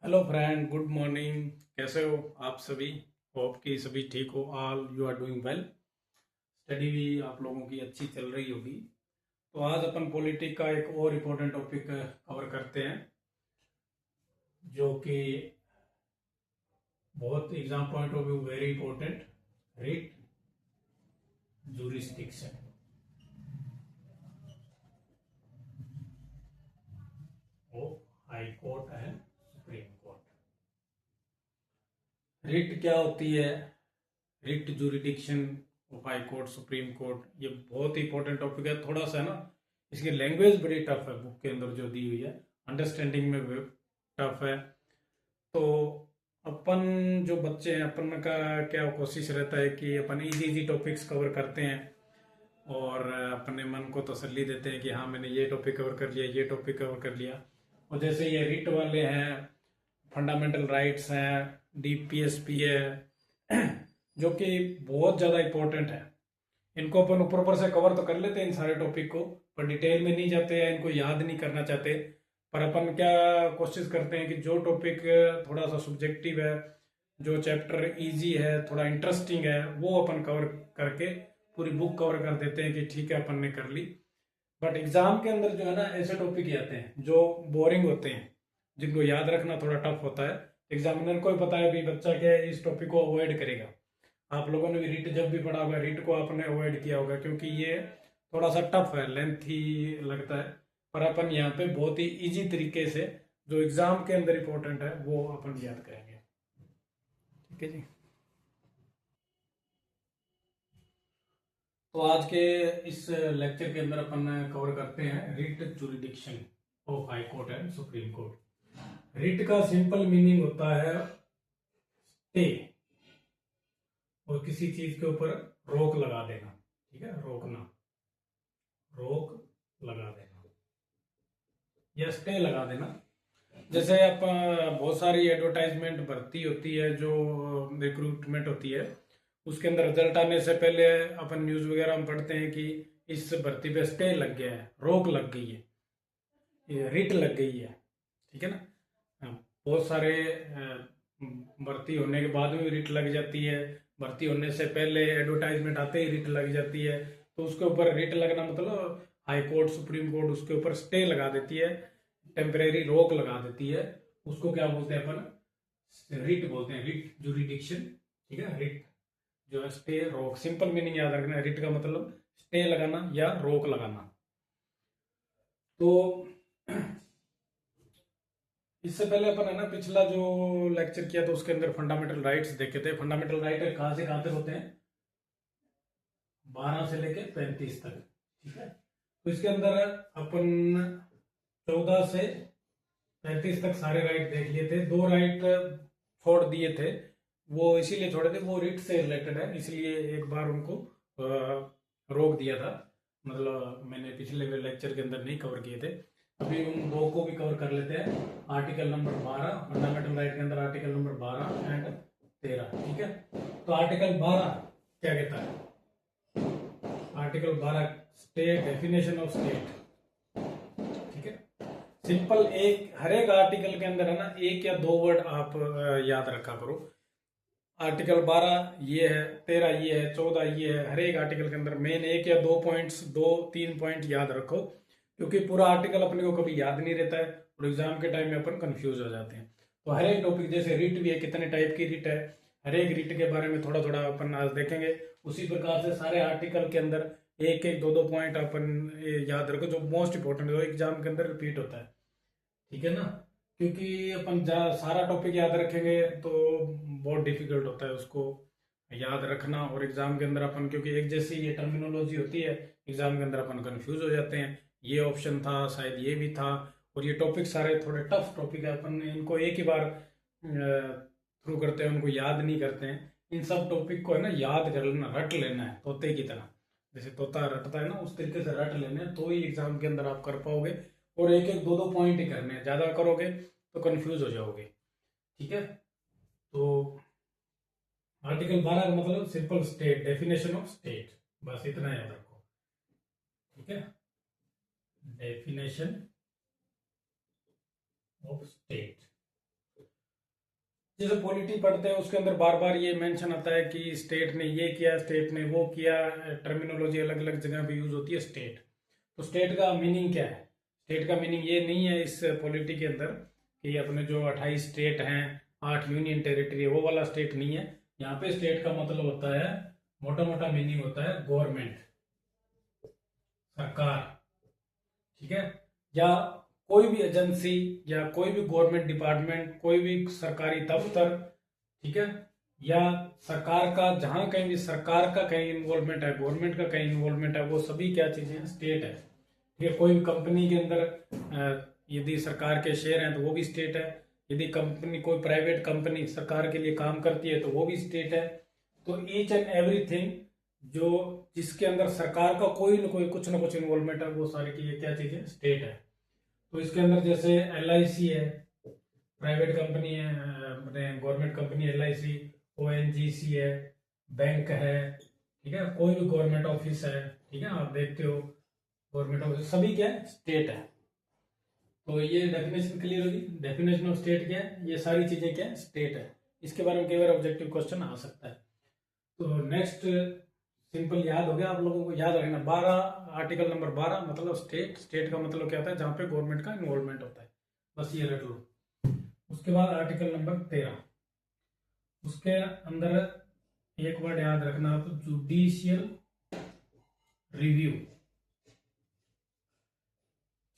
Hello friend, good morning. कैसे हो आप सभी? होप कि सभी ठीक हो। All you are doing well. Study भी आप लोगों की अच्छी चल रही होगी। तो आज अपन पॉलिटिक का एक और इम्पोर्टेंट टॉपिक कवर करते हैं, जो कि बहुत exam point of view very important. Writ jurisdiction of high court and supreme court. Writ क्या होती है? Writ jurisdiction of high court, supreme court, ये बहुत ही इंपॉर्टेंट टॉपिक है। थोड़ा सा ना इसकी लैंग्वेज बड़ी टफ है, बुक के अंदर जो दी हुई है, अंडरस्टैंडिंग में टफ है। तो अपन जो बच्चे हैं, अपन का क्या कोशिश रहता है कि अपन इजी इजी टॉपिक्स कवर करते हैं और अपने मन को तसल्ली देते हैं कि हाँ, मैंने ये टॉपिक कवर कर लिया, ये टॉपिक कवर कर लिया। और जैसे ये रिट वाले हैं, फंडामेंटल राइट्स हैं, डीपीएसपी है, जो कि बहुत ज़्यादा इम्पोर्टेंट है। इनको अपन ऊपर ऊपर से कवर तो कर लेते हैं इन सारे टॉपिक को, पर डिटेल में नहीं जाते हैं, इनको याद नहीं करना चाहते। पर अपन क्या कोशिश करते हैं कि जो टॉपिक थोड़ा सा सब्जेक्टिव है, जो चैप्टर इजी है, थोड़ा इंटरेस्टिंग है, वो अपन कवर करके पूरी बुक कवर कर देते हैं कि ठीक है, अपन ने कर ली। बट एग्जाम के अंदर जो है ना, ऐसे टॉपिक ही आते हैं जो बोरिंग होते हैं, जिनको याद रखना थोड़ा टफ होता है। एग्जामिनर को ही पता है भी बच्चा क्या है, इस टॉपिक को अवॉइड करेगा। आप लोगों ने भी रीट जब भी पढ़ा होगा, रीट को आपने अवॉइड किया होगा, क्योंकि ये थोड़ा सा टफ है, लेंथी लगता है। पर अपन यहाँ पे बहुत ही इजी तरीके से जो एग्जाम के अंदर इंपॉर्टेंट है वो अपन याद करेंगे। ठीक है जी। तो आज के इस लेक्चर के अंदर अपन कवर करते हैं writ jurisdiction of high court and supreme court. Writ का सिंपल मीनिंग होता है स्टे, और किसी चीज के ऊपर रोक लगा देना। ठीक है, रोकना, रोक लगा देना या स्टे लगा देना। जैसे आप बहुत सारी एडवर्टाइजमेंट भर्ती होती है, जो रिक्रूटमेंट होती है, उसके अंदर रिजल्ट आने से पहले अपन न्यूज़ वगैरह में पढ़ते हैं कि इस भर्ती पे स्टे लग गया है, रोक लग गई है, ये रिट लग गई है। ठीक है ना। बहुत सारे भर्ती होने के बाद में रिट लग जाती है, भर्ती होने से पहले एडवर्टाइजमेंट आते ही रिट लग जाती है। तो उसके ऊपर रिट लगना मतलब हाई कोर्ट, सुप्रीम कोर्ट उसके ऊपर स्टे लगा देती है, टेम्परेरी रोक लगा देती है। उसको क्या बोलते हैं अपन? रिट बोलते हैं, रिट जुरिडिक्शन। ठीक है, रिट जो है स्टे, रोक। सिंपल मीनिंग याद रखना है, रिट का मतलब स्टे लगाना या रोक लगाना। तो इससे पहले अपन है ना, पिछला जो लेक्चर किया था उसके अंदर फंडामेंटल राइट्स देखे थे। फंडामेंटल राइट कहाँ से कहाँ तक होते हैं? 12 से लेके 35 तक। ठीक है, तो इसके अंदर अपन 14 से 35 तक सारे राइट देख लिए थे। दो राइट छोड़ दिए थे, वो इसीलिए छोड़े थे, वो रिट से रिलेटेड है, इसलिए एक बार उनको रोक दिया था। मतलब मैंने पिछले लेक्चर के अंदर नहीं कवर किए थे। अभी उन दो को भी कवर कर लेते हैं। आर्टिकल नंबर 12 फंडामेंटल राइट के अंदर, आर्टिकल नंबर 12 एंड 13। ठीक है, तो आर्टिकल 12 क्या कहता है? Article 12 state, definition of state. ठीक है, सिंपल एक हर एक आर्टिकल के अंदर है ना, एक या दो वर्ड आप याद रखा करो। आर्टिकल 12 ये है, 13 ये है, 14 ये है। हर एक आर्टिकल के अंदर मेन एक या दो पॉइंट्स, दो तीन पॉइंट याद रखो, क्योंकि पूरा आर्टिकल अपने को कभी याद नहीं रहता है और एग्जाम के टाइम में अपन कंफ्यूज हो जाते हैं। तो हर एक टॉपिक, जैसे रिट भी है, कितने टाइप की रिट है, हर एक रिट के बारे में थोड़ा थोड़ा अपन आज देखेंगे। उसी प्रकार से सारे आर्टिकल के अंदर एक एक दो दो पॉइंट अपन याद रखो, जो मोस्ट इंपॉर्टेंट है, एग्जाम के अंदर रिपीट होता है। ठीक है ना, क्योंकि अपन सारा टॉपिक याद रखेंगे तो बहुत डिफिकल्ट होता है उसको याद रखना। और एग्जाम के अंदर अपन, क्योंकि एक जैसी ये टर्मिनोलॉजी होती है, एग्जाम के अंदर अपन कंफ्यूज हो जाते हैं, ये ऑप्शन था, शायद ये भी था। और ये टॉपिक सारे थोड़े टफ टॉपिक है, अपन इनको एक ही बार थ्रू करते हैं, उनको याद नहीं करते हैं। इन सब टॉपिक को है ना याद कर लेना, रट लेना है तोते की तरह। जैसे तोता रटता है ना, उस तरीके से रट लेना है, तो ही एग्जाम के अंदर आप कर पाओगे। और एक एक दो दो पॉइंट ही करने हैं, ज्यादा करोगे तो कंफ्यूज हो जाओगे। ठीक है, तो आर्टिकल 12 का मतलब simple state, definition of state, बस इतना याद रखो। ठीक है, डेफिनेशन ऑफ स्टेट। जैसे पॉलिटी पढ़ते हैं उसके अंदर बार बार ये मेंशन आता है कि स्टेट ने ये किया, स्टेट ने वो किया, टर्मिनोलॉजी अलग अलग जगह पे यूज होती है स्टेट। तो स्टेट का मीनिंग क्या है? स्टेट का मीनिंग ये नहीं है इस पॉलिटी के अंदर कि अपने जो 28 स्टेट हैं, 8 यूनियन टेरिटरी है, वो वाला स्टेट नहीं है। यहाँ पे स्टेट का मतलब होता है, मोटा मोटा मीनिंग होता है गवर्नमेंट, सरकार, ठीक है, या कोई भी एजेंसी या कोई भी गवर्नमेंट डिपार्टमेंट, कोई भी सरकारी दफ्तर, ठीक है, या सरकार का जहां कहीं भी सरकार का कहीं इन्वॉल्वमेंट है, गवर्नमेंट का कहीं इन्वॉल्वमेंट है, वो सभी क्या चीजें हैं? स्टेट है। ठीक है, कोई भी कंपनी के अंदर यदि सरकार के शेयर हैं तो वो भी स्टेट है। यदि कंपनी, कोई प्राइवेट कंपनी सरकार के लिए काम करती है तो वो भी स्टेट है। तो ईच एंड एवरीथिंग जो जिसके अंदर सरकार का कोई ना कोई कुछ ना कुछ इन्वॉल्वमेंट है, वो सारी की क्या चीजें? स्टेट है। तो इसके अंदर जैसे LIC है, प्राइवेट कंपनी है, गवर्नमेंट कंपनी LIC, ONGC है, बैंक है, ठीक है, कोई भी गवर्नमेंट ऑफिस है, ठीक है, आप देखते हो गवर्नमेंट ऑफिस, सभी क्या है? स्टेट है। तो ये डेफिनेशन क्लियर होगी। डेफिनेशन ऑफ स्टेट क्या है? ये सारी चीजें क्या है? स्टेट है। इसके बारे में कई बार ऑब्जेक्टिव क्वेश्चन आ सकता है। तो नेक्स्ट सिंपल याद हो गया आप लोगों को, याद रखना 12, आर्टिकल नंबर 12 मतलब स्टेट। स्टेट का मतलब क्या होता है? जहां पे गवर्नमेंट का इन्वॉल्वमेंट होता है, बस ये रट लो। उसके बाद आर्टिकल नंबर 13, उसके अंदर एक वर्ड याद रखना आप, जुडिशियल रिव्यू,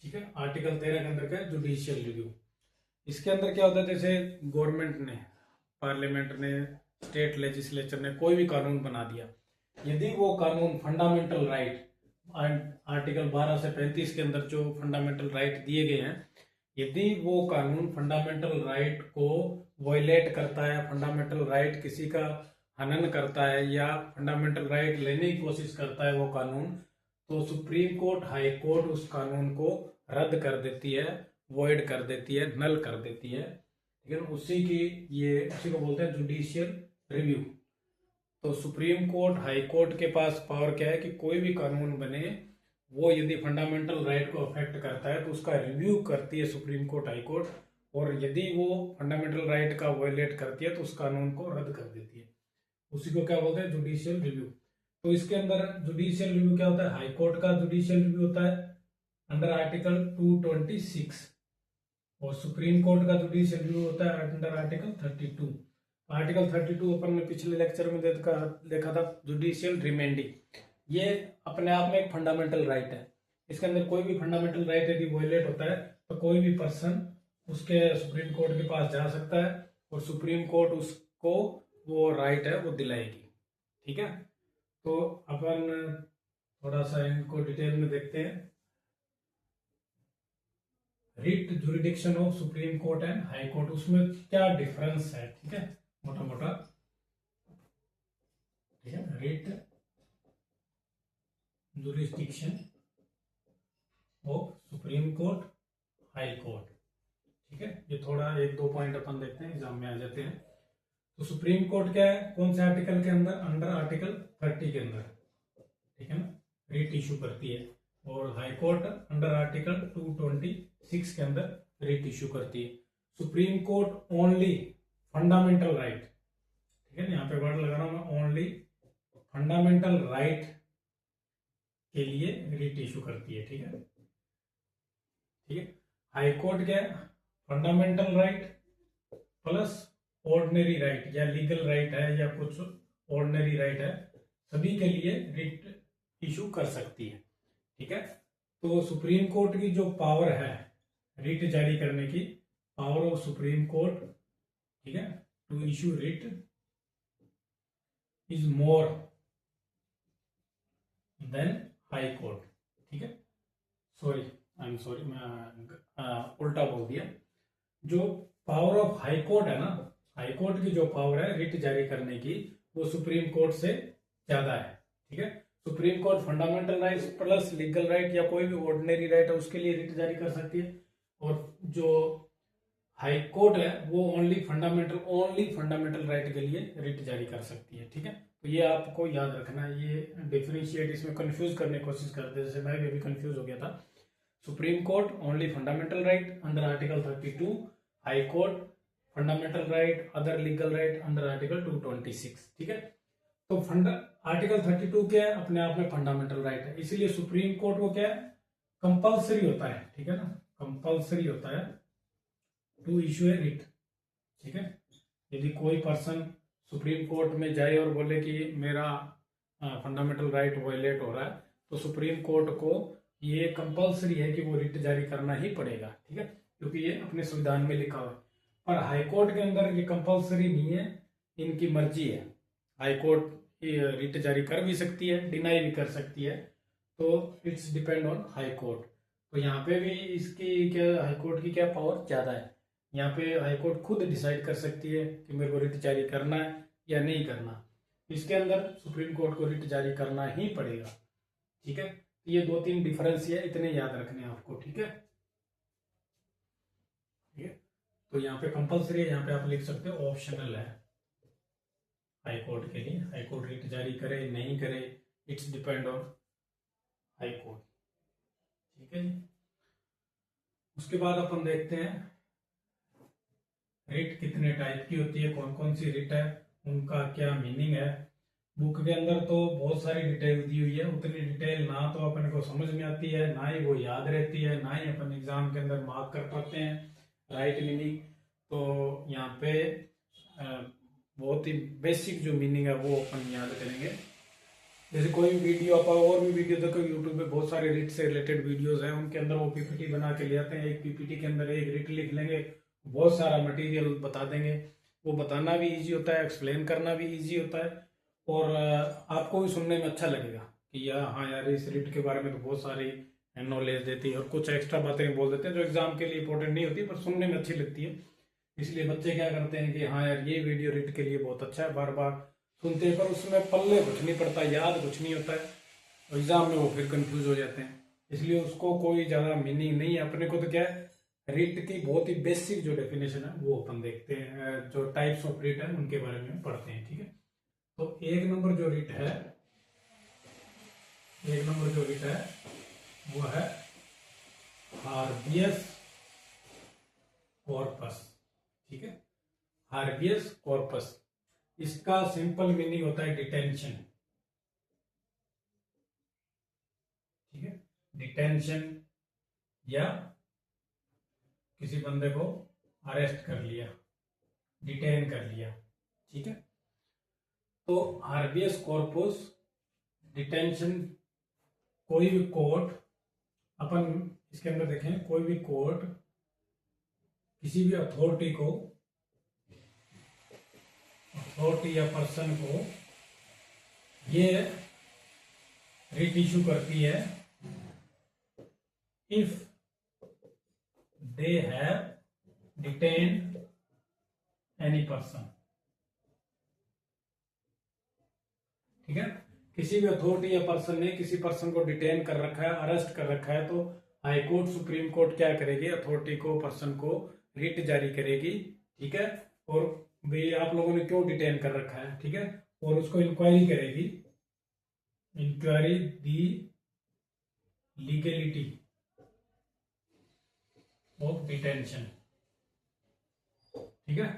ठीक है। आर्टिकल 13 के अंदर क्या है? Judicial review. इसके अंदर क्या होता है? जैसे गवर्नमेंट ने, पार्लियामेंट ने, स्टेट लेजिस्लेचर ने कोई भी कानून बना दिया, यदि वो कानून फंडामेंटल राइट, आर्टिकल 12 से 35 के अंदर जो फंडामेंटल राइट दिए गए हैं, यदि वो कानून फंडामेंटल राइट को वायलेट करता है, फंडामेंटल राइट किसी का हनन करता है या फंडामेंटल राइट लेने की कोशिश करता है वो कानून, तो सुप्रीम कोर्ट, हाई कोर्ट उस कानून को रद्द कर देती है, वॉइड कर देती है, नल कर देती है, ठीक है। उसी को बोलते हैं जुडिशियल रिव्यू। तो सुप्रीम कोर्ट, हाई कोर्ट के पास पावर क्या है कि कोई भी कानून बने, वो यदि फंडामेंटल राइट को अफेक्ट करता है तो उसका रिव्यू करती है सुप्रीम कोर्ट, हाई कोर्ट, और यदि वो फंडामेंटल राइट का वायलेट करती है तो उस कानून को रद्द कर देती है। उसी को क्या बोलते हैं? Judicial review. तो इसके अंदर जुडिशियल रिव्यू क्या होता है? हाई कोर्ट का जुडिशियल रिव्यू होता है अंडर आर्टिकल 226, और सुप्रीम कोर्ट का जुडिशियल रिव्यू होता है अंडर आर्टिकल 32। आर्टिकल 32 अपन ने पिछले लेक्चर में देखा था, जुडिशियल रिमेंडिंग। ये अपने आप में एक फंडामेंटल राइट है। इसके अंदर कोई भी फंडामेंटल राइट यदि वायलेट होता है तो कोई भी पर्सन उसके सुप्रीम कोर्ट के पास जा सकता है और सुप्रीम कोर्ट उसको वो राइट है वो दिलाएगी, ठीक है। तो अपन थोड़ा सा इनको डिटेल में देखते हैं। Writ jurisdiction of supreme court and high court, उसमें क्या डिफरेंस है, ठीक है, मोटा मोटा, ठीक है। Writ jurisdiction of supreme court, high court, ठीक है। ये थोड़ा 1-2 पॉइंट अपन देखते हैं, एग्जाम में आ जाते हैं। तो सुप्रीम कोर्ट क्या है? कौन से आर्टिकल के अंदर? अंडर आर्टिकल 30 के अंदर, ठीक है ना, रिट इशू करती है। और हाई कोर्ट अंडर आर्टिकल 226 के अंदर रिट इशू करती है। Supreme court only fundamental right, ठीक है, यहाँ पे वर्ड लगा रहा हूं मैं, ओनली फंडामेंटल राइट के लिए रिट इशू करती है, ठीक है, ठीक है। हाई कोर्ट क्या है? Fundamental right plus ordinary right या लीगल राइट है या कुछ ऑर्डिनरी राइट है, सभी के लिए रिट इशू कर सकती है, ठीक है। तो सुप्रीम कोर्ट की जो पावर है रिट जारी करने की, पावर ऑफ सुप्रीम कोर्ट, ठीक है, to issue writ is more than high court, ठीक है। सॉरी, आई एम सॉरी, मैं उल्टा बोल दिया। जो पावर ऑफ हाई कोर्ट है ना, हाई कोर्ट की जो पावर है रिट जारी करने की, वो सुप्रीम कोर्ट से ज्यादा है, ठीक है। Supreme court fundamental rights plus legal right या कोई भी ऑर्डिनरी राइट है उसके लिए रिट जारी कर सकती है, और जो हाई कोर्ट है वो ओनली फंडामेंटल राइट के लिए रिट जारी कर सकती है, ठीक है। तो ये आपको याद रखना है, ये डिफरेंशिएट इसमें कंफ्यूज करने की कोशिश करते हैं, जैसे मैं भी कंफ्यूज हो गया था। Supreme court only fundamental right under article 32, high court fundamental right, other legal right under article 226। ठीक है, तो आर्टिकल 32 क्या है, अपने आप में फंडामेंटल राइट है, इसीलिए सुप्रीम कोर्ट को क्या है, कंपल्सरी होता है, ठीक है ना, कंपल्सरी होता है टू इशू ए रिट। ठीक है, यदि कोई पर्सन सुप्रीम कोर्ट में जाए और बोले कि मेरा फंडामेंटल राइट वायलेट हो रहा है, तो सुप्रीम कोर्ट को ये कंपल्सरी है कि वो रिट जारी करना ही पड़ेगा। ठीक है, क्योंकि ये अपने संविधान में लिखा हुआ है। पर हाईकोर्ट के अंदर ये कंपल्सरी नहीं है, इनकी मर्जी है। हाईकोर्ट रिट जारी कर भी सकती है, डिनाई भी कर सकती है, तो it's depend on high court. तो यहाँ पे भी इसकी क्या, हाई कोर्ट की क्या पावर ज्यादा है, यहाँ पे हाई कोर्ट खुद डिसाइड कर सकती है कि मेरे को रिट जारी करना है या नहीं करना। इसके अंदर सुप्रीम कोर्ट को रिट जारी करना ही पड़ेगा। ठीक है, ये 2-3 डिफरेंस है, इतने याद रखने हैं आपको। ठीक है, ठीक है, तो यहाँ पे कंपल्सरी है, यहाँ पे आप लिख सकते हो ऑप्शनल है हाई कोर्ट के लिए। हाई कोर्ट रिट जारी करे नहीं करे, it's depend on high court. ठीक है जी, उसके बाद अपन देखते हैं रिट कितने टाइप की होती है, कौन कौन सी रिट है, उनका क्या मीनिंग है। बुक के अंदर तो बहुत सारी डिटेल दी हुई है, उतनी डिटेल ना तो अपन को समझ में आती है, ना ही वो याद रहती है, ना ही अपन एग्जाम के अंदर मार्क कर पाते हैं राइट मीनिंग। तो यहाँ पे बहुत ही बेसिक जो मीनिंग है वो अपन याद करेंगे। जैसे कोई वीडियो आप और भी वीडियो देखो यूट्यूब पे, बहुत सारे रिट से रिलेटेड वीडियोस हैं, उनके अंदर वो पीपीटी बना के ले आते हैं, एक पीपीटी के अंदर एक रिट लिख लेंगे, बहुत सारा मटेरियल बता देंगे। वो बताना भी इजी होता है, एक्सप्लेन करना भी इजी होता है, और आपको भी सुनने में अच्छा लगेगा कि यार हाँ यार इस रिट के बारे में तो बहुत सारी नॉलेज देती है, और कुछ एक्स्ट्रा बातें बोल देते हैं जो एग्जाम के लिए इंपॉर्टेंट नहीं होती पर सुनने में अच्छी लगती है। इसलिए बच्चे क्या करते हैं कि हाँ यार ये वीडियो रिट के लिए बहुत अच्छा है, बार बार सुनते हैं, पर उसमें पल्ले कुछ नहीं पड़ता, याद कुछ नहीं होता है, एग्जाम में वो फिर कंफ्यूज हो जाते हैं। इसलिए उसको कोई ज़्यादा मीनिंग नहीं है। अपने को तो क्या है, रिट की बहुत ही बेसिक जो डेफिनेशन है वो अपन देखते हैं, जो टाइप्स ऑफ रिट है उनके बारे में पढ़ते हैं। ठीक है, तो एक नंबर जो रिट है, एक नंबर जो रिट है वो है हार्बियस कॉर्पस। ठीक है, हार्बियस कॉर्पस, इसका सिंपल मीनिंग होता है डिटेंशन। ठीक है, डिटेंशन या किसी बंदे को अरेस्ट कर लिया, डिटेन कर लिया। ठीक है, तो हार्बियस कॉर्पस डिटेंशन, कोई भी कोर्ट, अपन इसके अंदर देखें, कोई भी कोर्ट किसी भी अथॉरिटी को, अथॉरिटी या पर्सन को ये रिट इशू करती है if they have detained any person. ठीक है, किसी भी अथॉरिटी या पर्सन ने किसी पर्सन को डिटेन कर रखा है, अरेस्ट कर रखा है, तो हाई कोर्ट, सुप्रीम कोर्ट क्या करेगी, अथॉरिटी को, पर्सन को रिट जारी करेगी। ठीक है, और भाई आप लोगों ने क्यों डिटेन कर रखा है, ठीक है, और उसको इंक्वायरी करेगी, inquiry the legality of detention. ठीक है,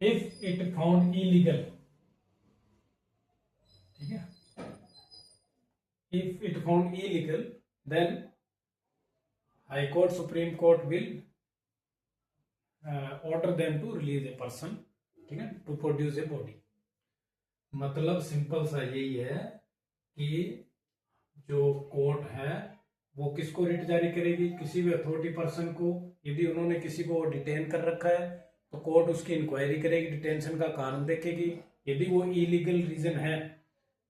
इफ इट फाउंड इलीगल, ठीक है, if it found illegal, then high court, supreme court will order them to release a person, ठीक है, to produce a body। मतलब सिंपल सा यही है कि जो कोर्ट है वो किसको रिट जारी करेगी, किसी भी अथॉरिटी पर्सन को। यदि उन्होंने किसी को डिटेन कर रखा है तो कोर्ट उसकी इंक्वायरी करेगी, डिटेंशन का कारण देखेगी। यदि वो इलीगल रीजन है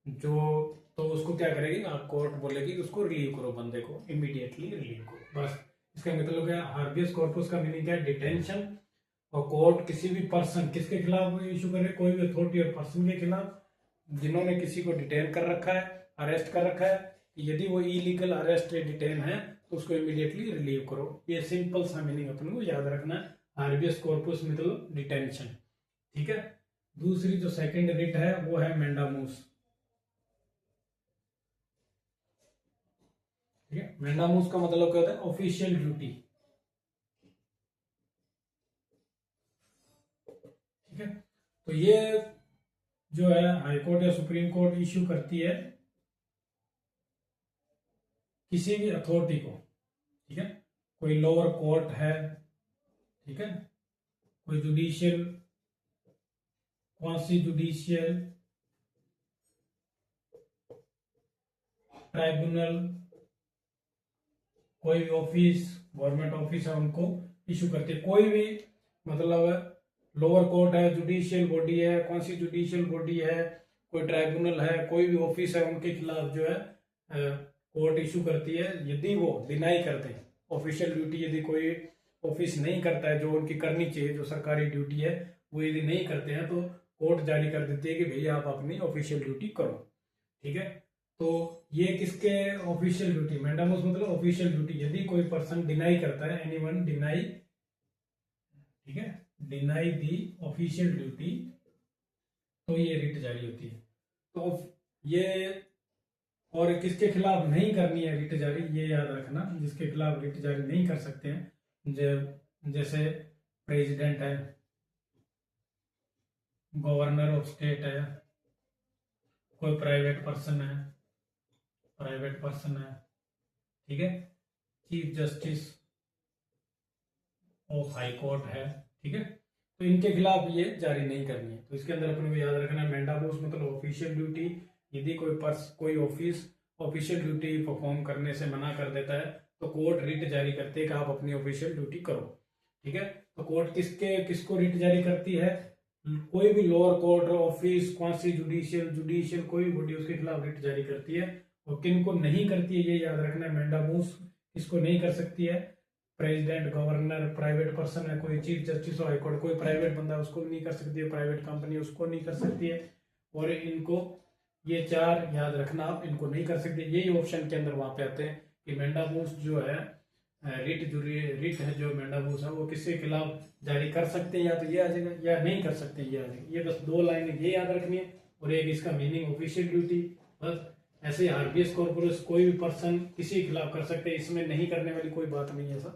जो, तो उसको क्या करेगी, कोर्ट बोलेगी उसको रिलीव करो, बंदे को इमीडिएटली रिलीव करो। बस इसका मतलब क्या है, हार्बियस कॉर्पस का मीनिंग क्या है, डिटेंशन। और कोर्ट किसी भी पर्सन, किसके खिलाफ इशू करे, कोई भी अथॉरिटी और पर्सन के खिलाफ जिन्होंने किसी को डिटेन कर रखा है, अरेस्ट कर रखा है, यदि वो इलीगल अरेस्ट या डिटेन है तो उसको इमीडिएटली रिलीव करो। ये सिंपल सा मीनिंग अपने को याद रखना है, हार्बियस कॉर्पस मतलब डिटेंशन। ठीक है, दूसरी जो सेकंड रिट है वो है मेंडामूस। ठीक है, मेंडामूस का मतलब क्या होता है, ऑफिशियल ड्यूटी। ठीक है। तो ये जो है हाई कोर्ट या सुप्रीम कोर्ट इश्यू करती है किसी भी अथॉरिटी को, ठीक है। कोई लोअर कोर्ट है, ठीक है, कोई जुडिशियल, क्वासी जुडिशियल ट्राइब्यूनल, कोई भी ऑफिस, गवर्नमेंट ऑफिस है, उनको इशू करती है। कोई भी मतलब लोअर कोर्ट है, जुडिशियल बॉडी है, कौन सी जुडिशियल बॉडी है, कोई ट्राइब्यूनल है, कोई भी ऑफिस है, उनके खिलाफ जो है कोर्ट इशू करती है यदि वो डिनाई करते हैं ऑफिशियल ड्यूटी। यदि कोई ऑफिस नहीं करता है जो उनकी करनी चाहिए, जो सरकारी ड्यूटी है, वो यदि नहीं करते हैं तो कोर्ट जारी कर देती है कि भैया आप अपनी ऑफिशियल ड्यूटी करो, ठीक है। तो ये किसके ऑफिशियल ड्यूटी, मैंडामोस मतलब ऑफिशियल ड्यूटी। यदि कोई पर्सन डिनाई करता है, एनीवन डिनाई, ठीक है, डिनाई दी ऑफिशियल ड्यूटी, तो ये रिट जारी होती है। तो ये, और किसके खिलाफ नहीं करनी है रिट जारी, ये याद रखना, जिसके खिलाफ रिट जारी नहीं कर सकते हैं, जैसे प्रेसिडेंट है, गवर्नर ऑफ स्टेट है, कोई प्राइवेट पर्सन है, ठीक है, chief justice of high court है, ठीक है। तो इनके खिलाफ ये जारी नहीं करनी है। तो इसके अंदर अपने को याद रखना है मैंडामोस मतलब ऑफिशियल ड्यूटी। यदि कोई ऑफिस ऑफिशियल ड्यूटी परफॉर्म करने से मना कर देता है तो कोर्ट रिट जारी करती है कि आप अपनी ऑफिशियल ड्यूटी करो, ठीक है। तो कोर्ट किसको रिट जारी करती है, कोई भी lower court, office, quasi judicial कोई भी बॉडी उसके खिलाफ रिट जारी करती है। और किन को नहीं करती है ये याद रखना है, मैंडामोस किसको नहीं कर सकती है, प्रेसिडेंट, गवर्नर, प्राइवेट पर्सन है, कोई चीफ जस्टिस ऑफ हाईकोर्ट, कोई प्राइवेट बंदा उसको नहीं कर सकती है, प्राइवेट कंपनी उसको नहीं कर सकती है। और इनको ये चार याद रखना, आप इनको नहीं कर सकते। यही ऑप्शन के अंदर वहां पे आते हैं कि मैंडामोस जो है रिट है, जो मैंडामोस है वो किसके खिलाफ जारी कर सकते हैं, या तो ये आ जाएगा या नहीं कर सकते ये आ जाएगा। ये बस दो लाइनें ये याद रखनी है, और एक इसका मीनिंग ऑफिशियल ड्यूटी। बस ऐसे हार्बियस कॉर्पोरस कोई भी पर्सन किसी के खिलाफ कर सकते हैं, इसमें नहीं करने वाली कोई बात नहीं है ऐसा,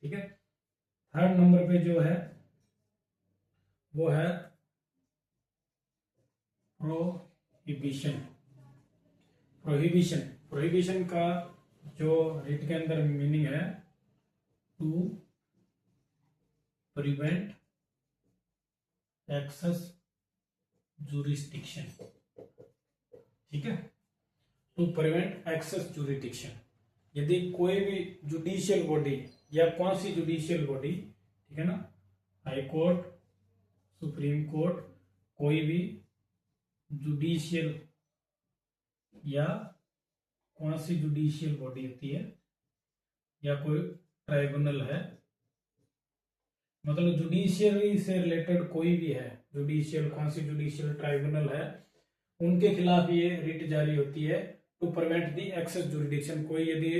ठीक है। थर्ड नंबर पे जो है वो है प्रोहिबिशन। प्रोहिबिशन का जो रिट के अंदर मीनिंग है, टू प्रिवेंट एक्सेस जुरिस्डिक्शन, ठीक है, टू प्रिवेंट एक्सेस जुरिस्डिक्शन। यदि कोई भी जुडिशियल बॉडी या कौन सी जुडिशियल बॉडी, ठीक है ना, हाई कोर्ट, सुप्रीम कोर्ट, कोई भी जुडिशियल या कौन सी जुडिशियल बॉडी होती है, या कोई ट्राइब्यूनल है, मतलब जुडिशियरी से रिलेटेड कोई भी है, जुडिशियल, कौन सी जुडिशियल ट्राइब्यूनल है, उनके खिलाफ ये रिट जारी होती है to prevent the excess jurisdiction. कोई यदि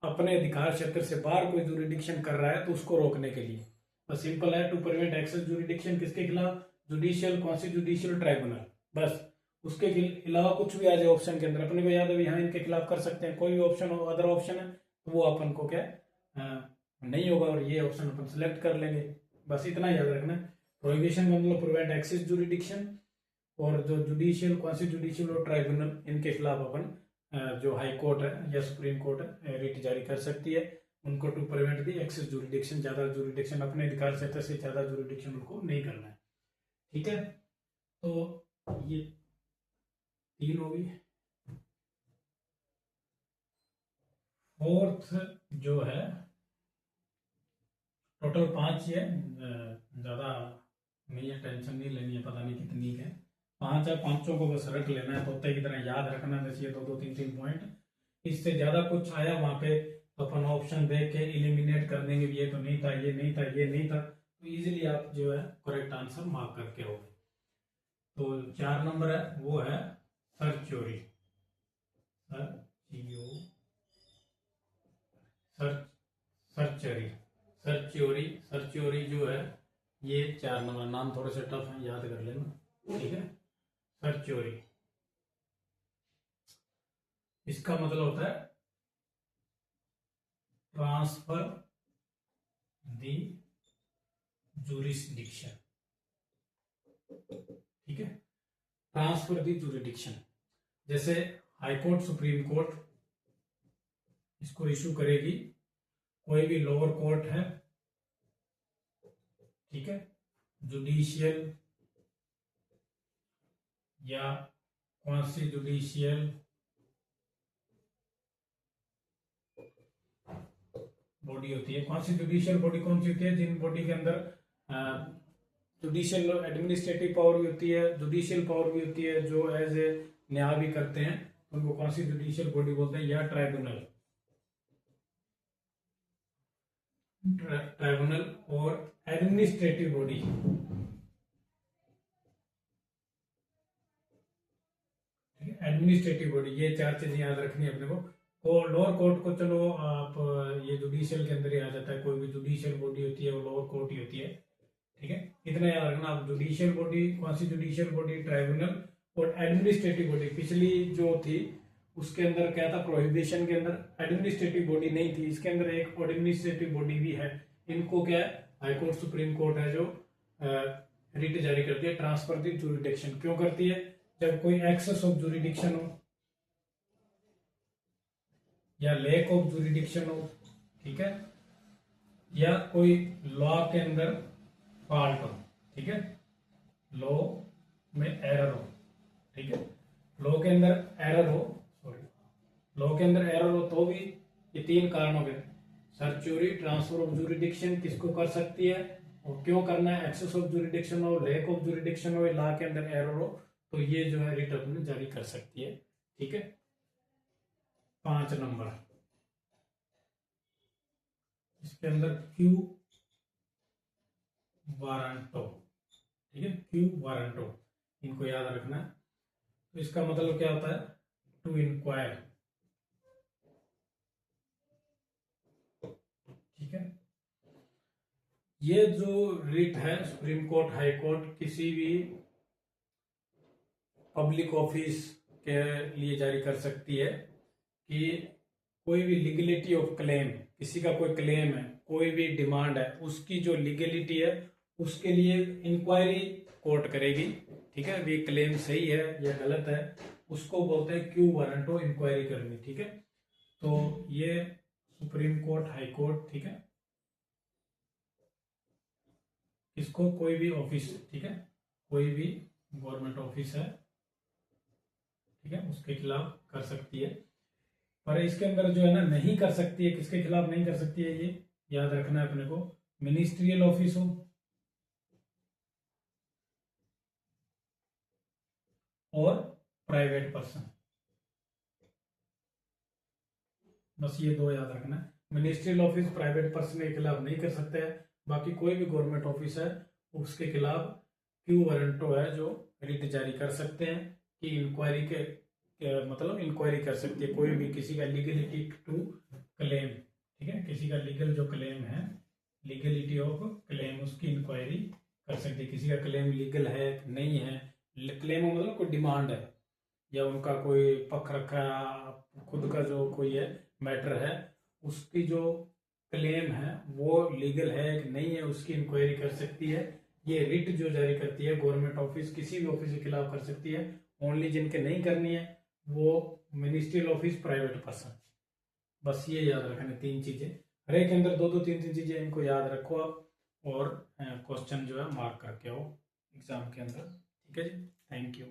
अपने अधिकार क्षेत्र से बाहर कोई जुरिडिक्शन कर रहा है तो उसको रोकने के लिए। बस सिंपल है, टू प्रिवेंट एक्सेस जुरिडिक्शन किसके खिलाफ, जुडिशियल, कौन सी जुडिशियल ट्राइब्यूनल, बस उसके अलावा कुछ भी आ जाए ऑप्शन के अंदर, अपने को याद है यहाँ इनके खिलाफ कर सकते हैं, कोई भी ऑप्शन हो, अदर ऑप्शन है तो वो अपन को क्या नहीं होगा, और ये ऑप्शन अपन सेलेक्ट कर लेंगे। बस इतना याद रखना है। प्रोहिबिशन का मतलब प्रिवेंट एक्सेस जुरिडिक्शन, और जो जुडिशियल, कौन सी जुडिशियल और ट्राइब्यूनल, इनके खिलाफ अपन जो हाई कोर्ट है या सुप्रीम कोर्ट है रिट जारी कर सकती है, उनको to prevent the excess jurisdiction, ज्यादा जुरिडिक्शन, अपने अधिकार क्षेत्र से ज्यादा जुरिडिक्शन उनको नहीं करना है, ठीक है। तो ये तीन होगी। फोर्थ जो है, टोटल 5 है, ज्यादा नहीं है, टेंशन नहीं लेनी है, पता नहीं कितनी है, 5 है, 5 को बस रख लेना है, तोते की तरह याद रखना है, ये 2-2, 3-3 पॉइंट। इससे ज्यादा कुछ आया वहां पे तो अपन ऑप्शन देख के इलिमिनेट कर देंगे, ये तो नहीं था, ये नहीं था, ये नहीं था, तो इजीली आप जो है करेक्ट आंसर मार्क करके आओगे। तो 4 नंबर है वो है सर्च्योरी, सर्च्योरी जो है ये 4 नंबर, नाम थोड़े से टफ है, याद कर लेना, ठीक है। सर्च्योरी इसका मतलब होता है ट्रांसफर दी जुरिस्डिक्शन, ठीक है। ट्रांसफर दी जुरिडिक्शन, जैसे हाई कोर्ट सुप्रीम कोर्ट इसको इशू करेगी, कोई भी लोअर कोर्ट है, ठीक है, जुडिशियल या क्वासी जुडिशियल बॉडी होती है। कौन सी जुडिशियल बॉडी कौन सी होती है? जिन बॉडी के अंदर जुडिशियल एडमिनिस्ट्रेटिव पावर भी होती है, जुडिशियल पावर भी होती है, जो एज ए न्याय भी करते हैं, उनको कौन सी जुडिशियल बॉडी बोलते हैं, या ट्राइब्यूनल। ट्राइब्यूनल और एडमिनिस्ट्रेटिव बॉडी, एडमिनिस्ट्रेटिव बॉडी, ये चार चीजें याद रखनी है अपने को। और लोअर कोर्ट को चलो आप ये जुडिशियल के अंदर ही आ जाता है, कोई भी जुडिशियल बॉडी होती है वो लोअर कोर्ट ही होती है, ठीक है। इतना याद रखना आप, जुडिशियल बॉडी, कौन सी जुडिशियल बॉडी, ट्राइब्यूनल और एडमिनिस्ट्रेटिव बॉडी। पिछली जो थी उसके अंदर क्या था, प्रोहिबिशन के अंदर एडमिनिस्ट्रेटिव बॉडी नहीं थी, इसके अंदर एक एडमिनिस्ट्रेटिव बॉडी भी है। इनको क्या है, हाई कोर्ट सुप्रीम कोर्ट है जो रिट जारी करती है, ट्रांसफर दी जुरिडिक्शन। क्यों करती है? जब कोई एक्सेस ऑफ जुरिडिक्शन हो या लैक ऑफ जुरिडिक्शन हो, ठीक है, या कोई लॉ के अंदर फॉल्ट हो, ठीक है, लॉ में एरर हो, ठीक है, लॉ के अंदर एरर हो, लॉ के अंदर एरर हो तो भी ये तीन कारण हो गए, सर्च्यूरी, ट्रांसफर ऑफ जुरिडिक्शन किसको कर सकती है और क्यों करना है, एक्सेस ऑफ जुरिडिक्शन हो, लैक ऑफ जुरिडिक्शन हो, लॉ के अंदर एरर हो, तो ये जो है रिट अपने जारी कर सकती है, ठीक है। 5 नंबर, इसके अंदर क्यू वारंटो, ठीक है, क्यू वारंटो, इनको याद रखना है। तो इसका मतलब क्या होता है, टू इंक्वायर, ठीक है। ये जो रिट है सुप्रीम कोर्ट, हाई कोर्ट किसी भी पब्लिक ऑफिस के लिए जारी कर सकती है कि कोई भी लीगलिटी ऑफ क्लेम, किसी का कोई क्लेम है, कोई भी डिमांड है, उसकी जो लीगलिटी है उसके लिए इंक्वायरी कोर्ट करेगी, ठीक है। ये क्लेम सही है या गलत है, उसको बोलते हैं क्यू वारंटो, इंक्वायरी करनी, ठीक है। तो ये सुप्रीम कोर्ट, हाई कोर्ट, ठीक है, इसको कोई भी ऑफिस, ठीक है, कोई भी गवर्नमेंट ऑफिस है, ठीक है, उसके खिलाफ कर सकती है। पर इसके अंदर जो है ना, नहीं कर सकती है, किसके खिलाफ नहीं कर सकती है, ये याद रखना है अपने को, मिनिस्ट्रियल ऑफिस हो और प्राइवेट पर्सन, बस ये दो याद रखना है। मिनिस्ट्रियल ऑफिस प्राइवेट पर्सन के खिलाफ नहीं कर सकते हैं, बाकी कोई भी गवर्नमेंट ऑफिस है उसके खिलाफ क्यू वारंटो है जो रिट जारी कर सकते हैं कि इंक्वायरी के मतलब इंक्वायरी कर सकती है, कोई भी किसी का लीगलिटी टू क्लेम, ठीक है, किसी का लीगल जो क्लेम है, लीगलिटी ऑफ क्लेम, उसकी इंक्वायरी कर सकती है। किसी का क्लेम लीगल है नहीं है, क्लेम मतलब कोई डिमांड है या उनका कोई पक्ष रखा है, खुद का जो कोई है मैटर है, उसकी जो क्लेम है वो लीगल है कि नहीं है, उसकी इंक्वायरी कर सकती है। ये रिट जो जारी करती है गवर्नमेंट ऑफिस, किसी भी ऑफिस के खिलाफ कर सकती है। ओनली जिनके नहीं करनी है वो मिनिस्ट्रियल ऑफिस, प्राइवेट पर्सन, बस ये याद रखना, 3 चीजें, हर एक के अंदर 2-2 3-3 चीजें, इनको याद रखो आप और क्वेश्चन जो है मार्क करके आओ एग्जाम के अंदर, ठीक है जी। Thank you.